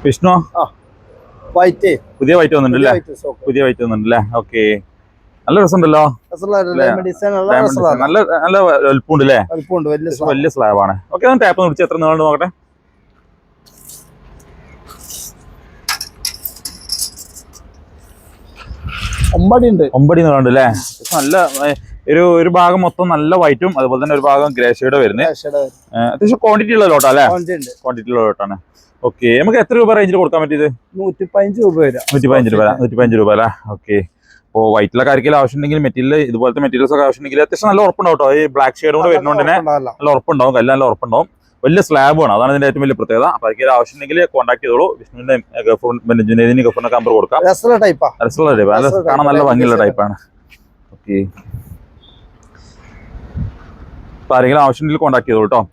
Vishnu white പുതിയ white വന്നിട്ടുണ്ടല്ലേ? പുതിയ white വന്നിട്ടുണ്ടല്ലേ? Okay, നല്ല രസമുണ്ടല്ലോ. നല്ല നല്ല വലുപ്പമുണ്ട് അല്ലേ? വലിയ സ്ലാബാണ്. ഓക്കെ, ഒന്ന് ടാപ്പ് പിടിച്ച് എത്ര നീളുണ്ട് നോക്കട്ടെ. ഒമ്പടി നീളുണ്ട് അല്ലേ? നല്ല ഒരു ഭാഗം മൊത്തം നല്ല വൈറ്റും അതുപോലെ തന്നെ ഒരു ഭാഗം ഗ്രേ ഷെയ്ഡ് വരുന്നത്. അത്യാവശ്യം ക്വാണ്ടിറ്റി ഉള്ള ലോട്ടാ അല്ലേ? ക്വാണ്ടിറ്റി ഉള്ള ലോട്ടാണ്. ഓക്കെ, നമുക്ക് എത്ര രൂപ റേഞ്ചിൽ കൊടുക്കാൻ പറ്റിയത്? 115 രൂപ വരാം. 115 രൂപ അല്ലേ? ഓക്കെ, അപ്പോൾ വൈറ്റിലൊക്കെ ആർക്കെങ്കിലും ആവശ്യമുണ്ടെങ്കിൽ മെറ്റീരിയൽ ഇതുപോലത്തെ മെറ്റീരിയൽസ് ഒക്കെ ആവശ്യമുണ്ടെങ്കിൽ അത്യാവശ്യം നല്ല ഉറപ്പുണ്ടാവും കേട്ടോ. ഈ ബ്ലാക്ക് ഷെയ്ഡ് കൂടെ വരുന്നതുകൊണ്ട് തന്നെ നല്ല ഉറപ്പുണ്ടാവും, കല്ല് നല്ല ഉറപ്പുണ്ടാവും. വലിയ സ്ലാബാണ്, അതാണ് ഇതിന്റെ ഏറ്റവും വലിയ പ്രത്യേകത. അപ്പോൾ ആർക്കെങ്കിലും ആവശ്യമുണ്ടെങ്കിൽ കോൺടാക്ട് ചെയ്തോളൂ. വിഷ്ണുവിന്റെ ഗഫൂറിന്റെ നമ്പർ കൊടുക്കാം. രസമുള്ള ടൈപ്പ്, കാണാൻ നല്ല ഭംഗിയുള്ള ടൈപ്പാണ്. ഓക്കെ, അപ്പോൾ ആരെങ്കിലും ആവശ്യമുണ്ടെങ്കിൽ കോൺടാക്ട് ചെയ്തോളൂ കേട്ടോ.